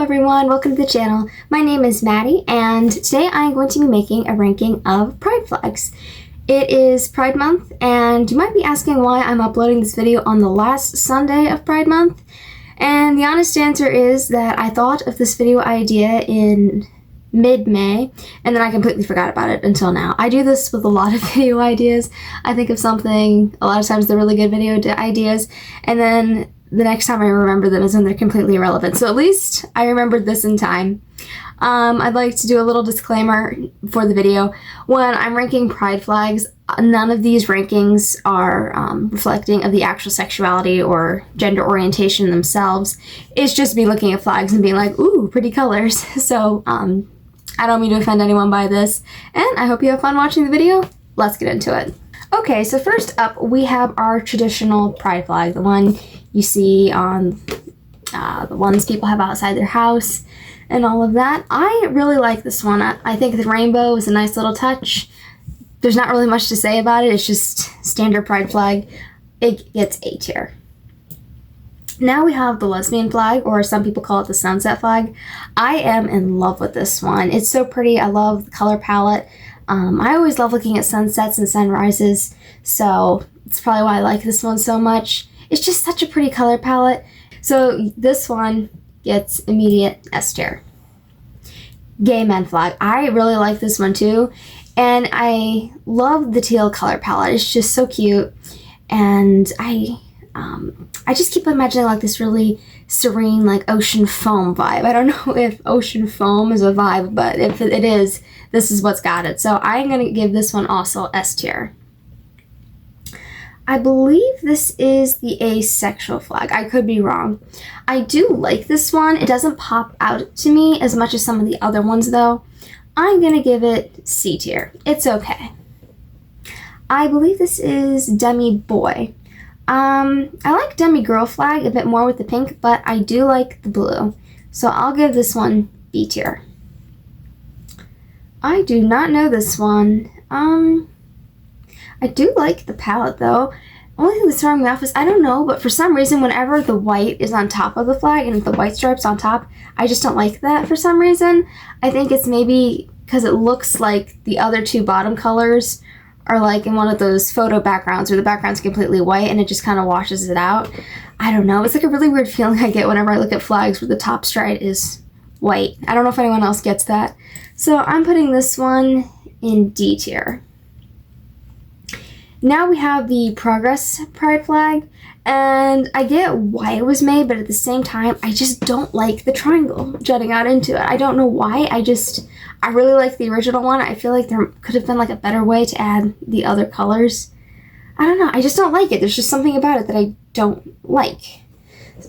everyone, welcome to the channel. My name is Maddie and today I'm going to be making a ranking of pride flags. It is Pride Month and you might be asking why I'm uploading this video on the last Sunday of Pride Month. And the honest answer is that I thought of this video idea in mid-May and then I completely forgot about it until now. I do this with a lot of video ideas. I think of something, a lot of times they're really good video ideas, and then the next time I remember them is when they're completely irrelevant. So at least I remembered this in time. I'd like to do a little disclaimer for the video. When I'm ranking pride flags, none of these rankings are reflecting of the actual sexuality or gender orientation themselves. It's just me looking at flags and being like, ooh, pretty colors. So I don't mean to offend anyone by this, and I hope you have fun watching the video. Let's get into it. Okay, so first up we have our traditional pride flag, the one you see on the ones people have outside their house and all of that. I really like this one. I think the rainbow is a nice little touch. There's not really much to say about it. It's just standard pride flag. It gets A tier. Now we have the lesbian flag, or some people call it the sunset flag. I am in love with this one. It's so pretty. I love the color palette. I always love looking at sunsets and sunrises, so it's probably why I like this one so much. It's just such a pretty color palette. So this one gets immediate S tier. Gay men flag. I really like this one too, and I love the teal color palette. It's just so cute, and I just keep imagining like this really serene, like ocean foam vibe. I don't know if ocean foam is a vibe, but if it is, this is what's got it. So I'm gonna give this one also S tier. I believe this is the asexual flag. I could be wrong. I do like this one. It doesn't pop out to me as much as some of the other ones though. I'm gonna give it C tier. It's okay. I believe this is demi boy. I like demi girl flag a bit more with the pink, but I do like the blue. So I'll give this one B tier. I do not know this one. I do like the palette though. Only thing that's throwing me off is, I don't know, but for some reason whenever the white is on top of the flag and the white stripes on top, I just don't like that for some reason. I think it's maybe because it looks like the other two bottom colors are like in one of those photo backgrounds where the background's completely white and it just kind of washes it out. I don't know. It's like a really weird feeling I get whenever I look at flags where the top stripe is white. I don't know if anyone else gets that. So I'm putting this one in D tier. Now we have the Progress pride flag, and I get why it was made, but at the same time, I just don't like the triangle jutting out into it. I don't know why. I really like the original one. I feel like there could have been like a better way to add the other colors. I don't know. I just don't like it. There's just something about it that I don't like.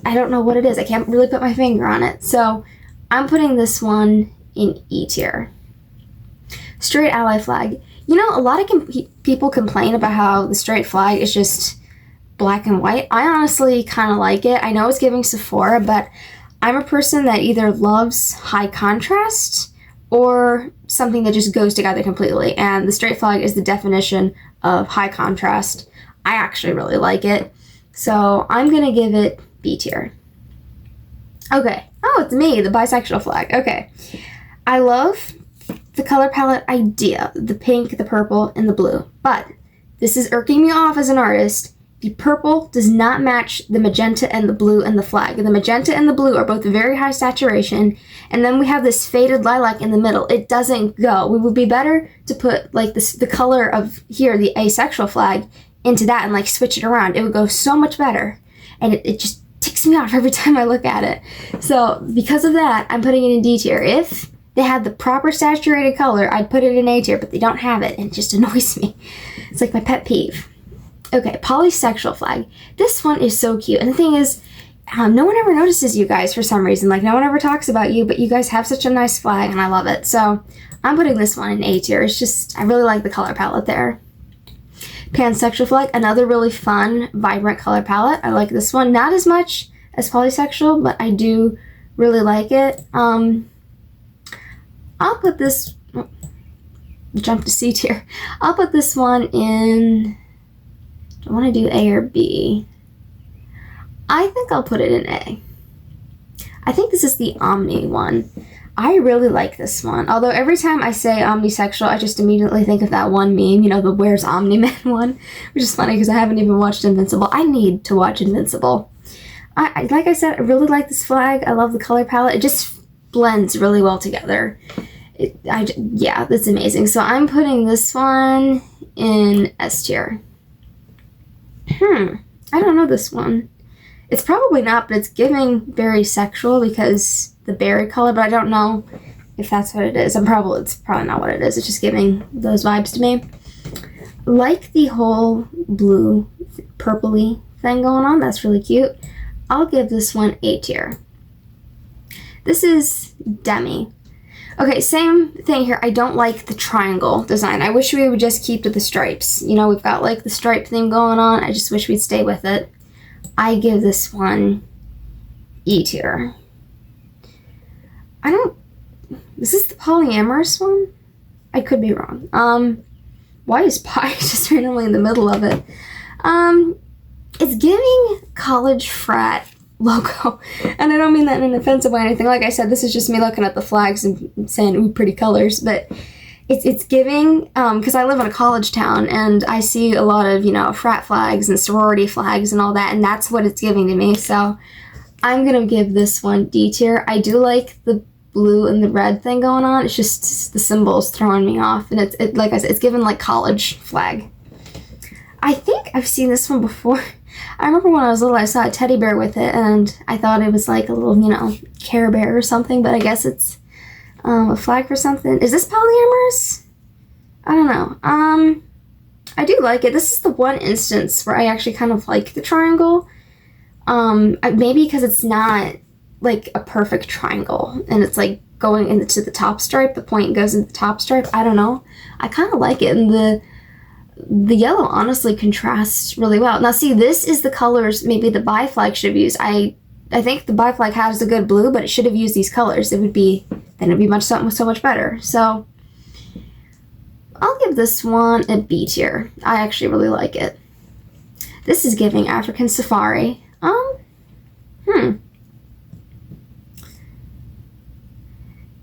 I don't know what it is. I can't really put my finger on it. So I'm putting this one in E tier. Straight ally flag. You know, a lot of people complain about how the straight flag is just black and white. I honestly kind of like it. I know it's giving Sephora, but I'm a person that either loves high contrast or something that just goes together completely. And the straight flag is the definition of high contrast. I actually really like it. So I'm going to give it B tier. Okay. Oh, it's me, the bisexual flag. Okay. I love the color palette idea, the pink, the purple, and the blue. But this is irking me off as an artist. The purple does not match the magenta and the blue and the flag. The magenta and the blue are both very high saturation, and then we have this faded lilac in the middle. It doesn't go. It would be better to put like this, the color of here, the asexual flag, into that and like switch it around. It would go so much better, and it just ticks me off every time I look at it. So because of that, I'm putting it in D tier. If they had the proper saturated color, I'd put it in A tier, but they don't have it, and it just annoys me. It's like my pet peeve. Okay, polysexual flag. This one is so cute, and the thing is, no one ever notices you guys for some reason. Like, no one ever talks about you, but you guys have such a nice flag, and I love it. So I'm putting this one in A tier. It's just, I really like the color palette there. Pansexual flag, another really fun, vibrant color palette. I like this one. Not as much as polysexual, but I do really like it. I'll put this, jump to C tier. I'll put this one in, do I want to do A or B? I think I'll put it in A. I think this is the Omni one. I really like this one. Although every time I say omnisexual, I just immediately think of that one meme, you know, the Where's Omni-Man one, which is funny because I haven't even watched Invincible. I need to watch Invincible. Like I said, I really like this flag. I love the color palette. It just blends really well together. Yeah, that's amazing. So I'm putting this one in S tier. I don't know this one. It's probably not, but it's giving very sexual because the berry color, but I don't know if that's what it is. It's probably not what it is. It's just giving those vibes to me. Like the whole blue, purpley thing going on. That's really cute. I'll give this one A tier. This is Demi. Okay, same thing here. I don't like the triangle design. I wish we would just keep to the stripes. You know, we've got like the stripe thing going on. I just wish we'd stay with it. I give this one E tier. Is this the polyamorous one? I could be wrong. Why is pi just randomly in the middle of it? It's giving college frat logo. And I don't mean that in an offensive way or anything. Like I said, this is just me looking at the flags and saying, ooh, pretty colors. But it's giving, because I live in a college town and I see a lot of, you know, frat flags and sorority flags and all that. And that's what it's giving to me. So I'm going to give this one D tier. I do like the blue and the red thing going on. It's just the symbols throwing me off. And it like I said, it's given like college flag. I think I've seen this one before. I remember when I was little, I saw a teddy bear with it, and I thought it was like a little, you know, Care Bear or something, but I guess it's a flag for something. Is this polyamorous? I don't know. I do like it. This is the one instance where I actually kind of like the triangle. Maybe because it's not like a perfect triangle, and it's like going into the top stripe. The point goes into the top stripe. I don't know. I kind of like it, and the yellow honestly contrasts really well. Now see, this is the colors maybe the bi flag should have used. I think the bi flag has a good blue, but it should have used these colors. It'd be so much better. So I'll give this one a B tier. I actually really like it. This is giving African safari.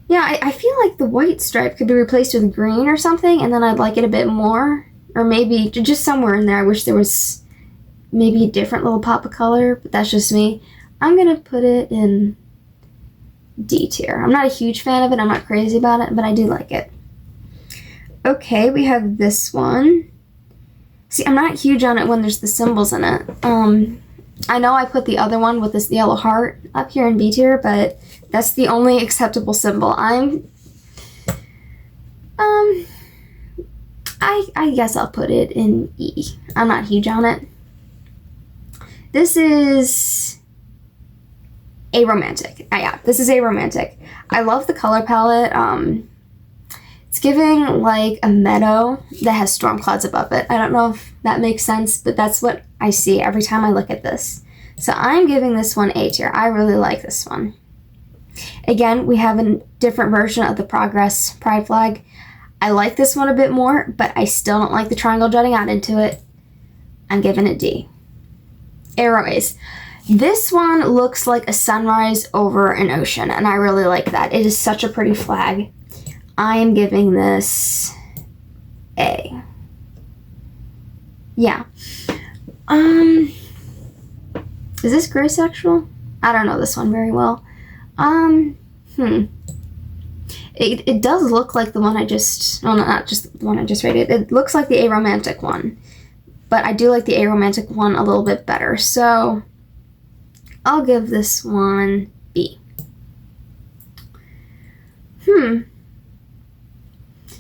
Yeah, I feel like the white stripe could be replaced with green or something, and then I'd like it a bit more. Or maybe just somewhere in there, I wish there was maybe a different little pop of color, but that's just me. I'm going to put it in D tier. I'm not a huge fan of it. I'm not crazy about it, but I do like it. Okay, we have this one. See, I'm not huge on it when there's the symbols in it. I know I put the other one with this yellow heart up here in B tier, but that's the only acceptable symbol. I guess I'll put it in E. I'm not huge on it. This is aromantic. Yeah, this is aromantic. I love the color palette. It's giving like a meadow that has storm clouds above it. I don't know if that makes sense, but that's what I see every time I look at this. So I'm giving this one A tier. I really like this one. Again, we have a different version of the Progress Pride flag. I like this one a bit more, but I still don't like the triangle jutting out into it. I'm giving it D. Airways. This one looks like a sunrise over an ocean, and I really like that. It is such a pretty flag. I am giving this A. Yeah. Is this gray sexual? I don't know this one very well. It does look like the one I just, well, not just the one I just rated. It looks like the aromantic one, but I do like the aromantic one a little bit better. So I'll give this one B.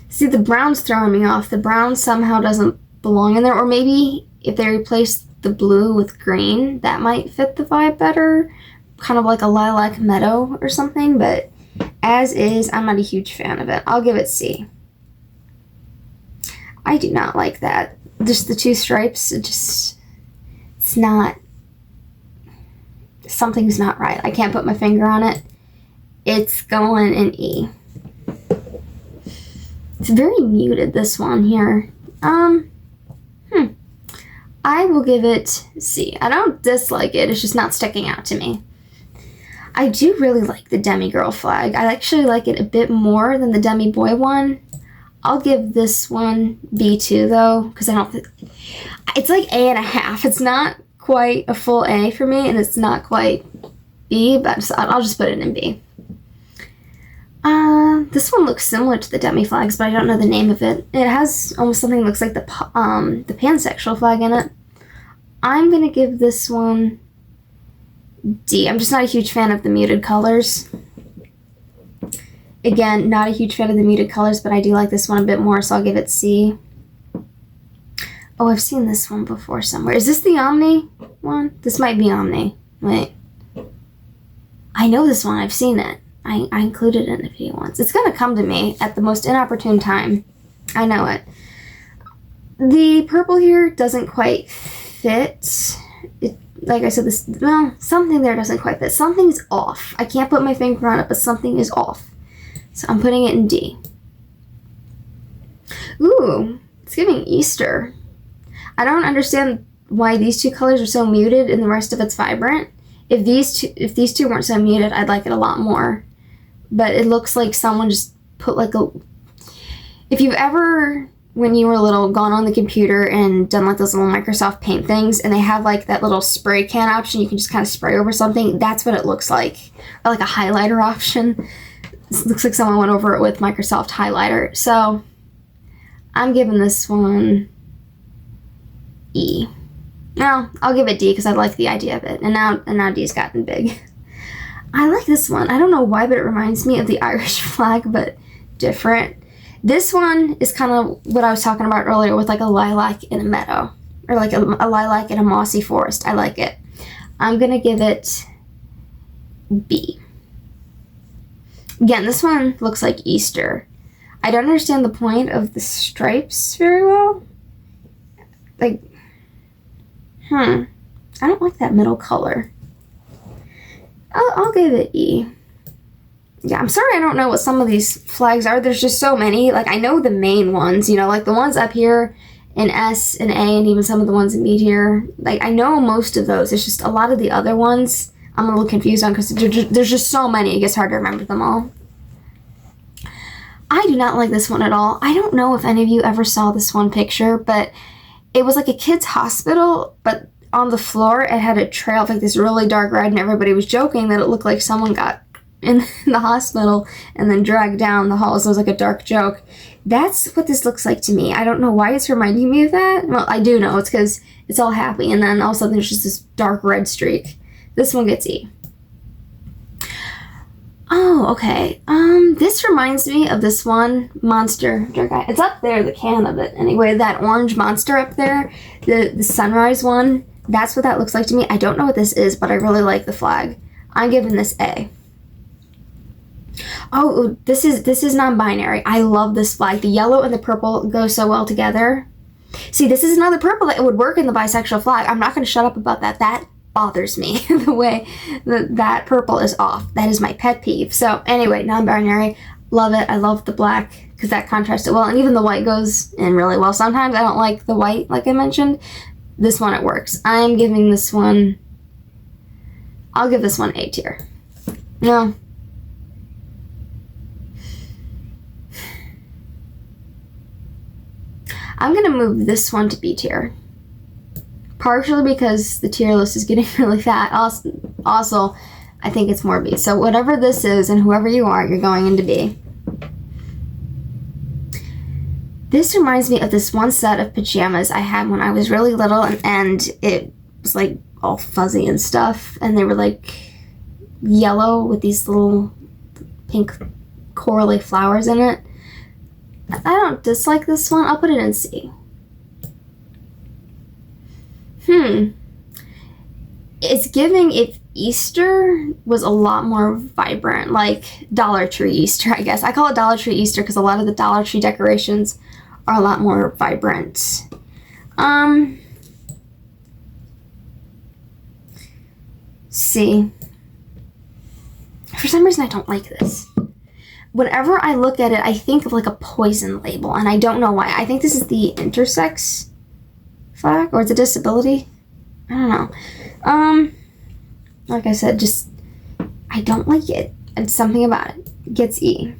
See, the brown's throwing me off. The brown somehow doesn't belong in there, or maybe if they replace the blue with green, that might fit the vibe better. Kind of like a lilac meadow or something, but as is, I'm not a huge fan of it. I'll give it C. I do not like that. Just the two stripes, it's not, something's not right. I can't put my finger on it. It's going in E. It's very muted, this one here. I will give it C. I don't dislike it, it's just not sticking out to me. I do really like the Demi Girl flag. I actually like it a bit more than the Demi Boy one. I'll give this one B2 though, because I don't think it's like A.5. It's not quite a full A for me, and it's not quite B, but I'll just put it in B. This one looks similar to the Demi flags, but I don't know the name of it. It has almost something that looks like the pansexual flag in it. I'm gonna give this one D. I'm just not a huge fan of the muted colors. Again, not a huge fan of the muted colors, but I do like this one a bit more, so I'll give it C. Oh, I've seen this one before somewhere. Is this the Omni one? This might be Omni. Wait. I know this one. I've seen it. I included it in a video once. It's going to come to me at the most inopportune time. I know it. The purple here doesn't quite fit. Like I said, something there doesn't quite fit. Something's off. I can't put my finger on it, but something is off. So I'm putting it in D. Ooh, it's giving Easter. I don't understand why these two colors are so muted and the rest of it's vibrant. If these two weren't so muted, I'd like it a lot more. But it looks like someone just put like a... If you've ever, when you were little, gone on the computer and done like those little Microsoft Paint things, and they have like that little spray can option, you can just kind of spray over something, that's what it looks like. Or like a highlighter option. It looks like someone went over it with Microsoft Highlighter. So I'm giving this one E. No, I'll give it D because I like the idea of it. And now D's gotten big. I like this one. I don't know why, but it reminds me of the Irish flag, but different. This one is kind of what I was talking about earlier with like a lilac in a meadow. Or like a lilac in a mossy forest. I like it. I'm going to give it B. Again, this one looks like Easter. I don't understand the point of the stripes very well. Like, I don't like that middle color. I'll give it E. Yeah, I'm sorry I don't know what some of these flags are. There's just so many. Like, I know the main ones, you know, like the ones up here in S and A and even some of the ones in B here. Like, I know most of those. It's just a lot of the other ones I'm a little confused on because there's just so many. It gets hard to remember them all. I do not like this one at all. I don't know if any of you ever saw this one picture, but it was like a kid's hospital, but on the floor it had a trail of like this really dark red, and everybody was joking that it looked like someone got in the hospital and then dragged down the hall. So it was like a dark joke. That's what this looks like to me. I don't know why it's reminding me of that. Well, I do know. It's because it's all happy, and then all of a sudden there's just this dark red streak. This one gets E. Oh, okay. This reminds me of this one monster drug guy. It's up there, the can of it. Anyway, that orange monster up there, the sunrise one, that's what that looks like to me. I don't know what this is, but I really like the flag. I'm giving this A. Oh, this is non-binary. I love this flag. The yellow and the purple go so well together. See, this is another purple that would work in the bisexual flag. I'm not going to shut up about that. That bothers me, the way that purple is off. That is my pet peeve. So anyway, non-binary, love it. I love the black because that contrasts it well, and even the white goes in really well. Sometimes I don't like the white, like I mentioned. This one, it works. I'm giving this one, I'll give this one A tier. No. I'm going to move this one to B tier. Partially because the tier list is getting really fat. Also, I think it's more B. So whatever this is and whoever you are, you're going into B. This reminds me of this one set of pajamas I had when I was really little, and it was like all fuzzy and stuff, and they were like yellow with these little pink corally flowers in it. I don't dislike this one. I'll put it in C. It's giving if Easter was a lot more vibrant, like Dollar Tree Easter, I guess. I call it Dollar Tree Easter because a lot of the Dollar Tree decorations are a lot more vibrant. C. For some reason, I don't like this. Whenever I look at it, I think of like a poison label, and I don't know why. I think this is the intersex flag, or it's a disability. I don't know. Like I said, just I don't like it. It's something about it. It gets E.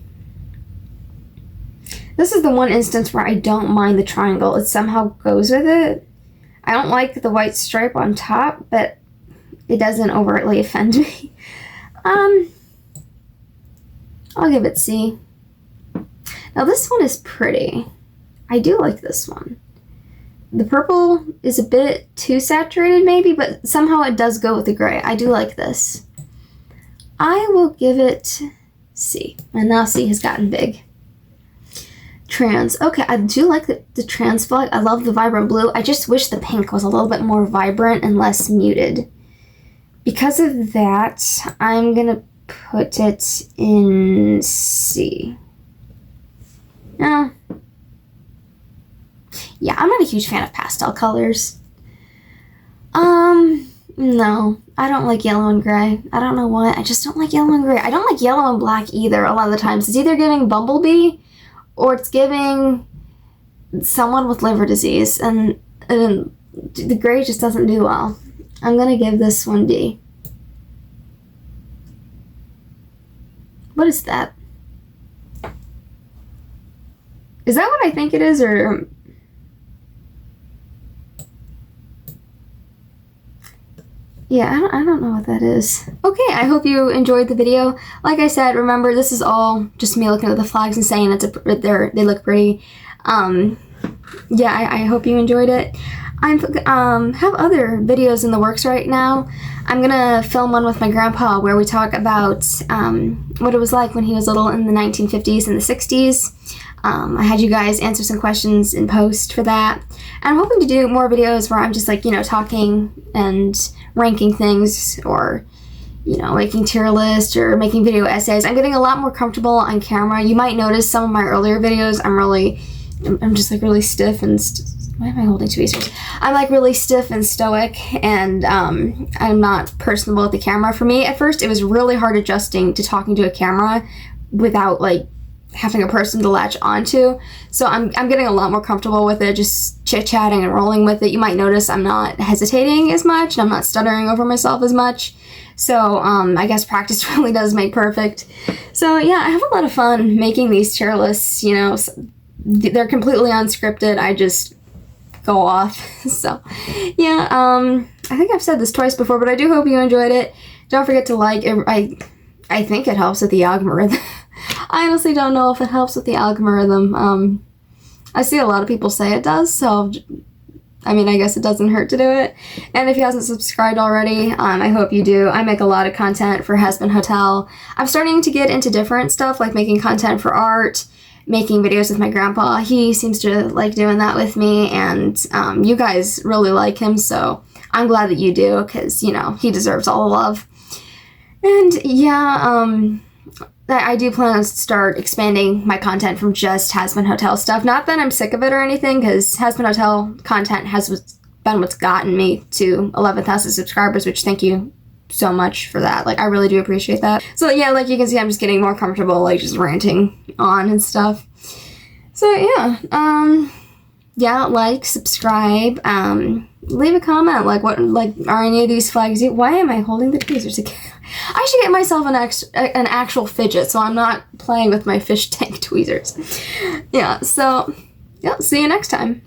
This is the one instance where I don't mind the triangle. It somehow goes with it. I don't like the white stripe on top, but it doesn't overtly offend me. I'll give it C. Now this one is pretty. I do like this one. The purple is a bit too saturated maybe, but somehow it does go with the gray. I do like this. I will give it C. And now C has gotten big. Trans. Okay, I do like the trans flag. I love the vibrant blue. I just wish the pink was a little bit more vibrant and less muted. Because of that, I'm gonna put it in C. Yeah, I'm not a huge fan of pastel colors. No, I don't like yellow and gray. I don't know why. I just don't like yellow and gray. I don't like yellow and black either a lot of the times. It's either giving Bumblebee or it's giving someone with liver disease. And the gray just doesn't do well. I'm going to give this one D. What is that? Is that what I think it is, or... Yeah, I don't know what that is. Okay, I hope you enjoyed the video. Like I said, remember, this is all just me looking at the flags and saying they look pretty. Yeah, I hope you enjoyed it. I have other videos in the works right now. I'm gonna film one with my grandpa where we talk about what it was like when he was little in the 1950s and the 60s. I had you guys answer some questions in post for that. And I'm hoping to do more videos where I'm just like, talking and ranking things, or, making tier lists or making video essays. I'm getting a lot more comfortable on camera. You might notice some of my earlier videos, I'm just like really stiff and, why am I holding tweezers? I'm like really stiff and stoic, and I'm not personable with the camera. For me, at first, it was really hard adjusting to talking to a camera without like having a person to latch onto. So I'm getting a lot more comfortable with it, just chit-chatting and rolling with it. You might notice I'm not hesitating as much, and I'm not stuttering over myself as much. So I guess practice really does make perfect. So yeah, I have a lot of fun making these tier lists. They're completely unscripted. I just go off. So yeah, I think I've said this twice before, but I do hope you enjoyed it. Don't forget to like it. I think it helps with the algorithm. I honestly don't know if it helps with the algorithm. I see a lot of people say it does, so I guess it doesn't hurt to do it. And if you haven't subscribed already, I hope you do. I make a lot of content for Hazbin Hotel. I'm starting to get into different stuff, like making content for art, making videos with my grandpa. He seems to like doing that with me, and you guys really like him, so I'm glad that you do, because, he deserves all the love. And yeah, I do plan to start expanding my content from just Hazbin Hotel stuff. Not that I'm sick of it or anything, because Hazbin Hotel content has been what's gotten me to 11,000 subscribers, which thank you so much for that. Like, I really do appreciate that. So yeah, like you can see, I'm just getting more comfortable, like, just ranting on and stuff. So yeah, like, subscribe, leave a comment, are any of these flags you... Why am I holding the tweezers again? I should get myself an actual fidget, so I'm not playing with my fish tank tweezers. Yeah, so, yeah, see you next time.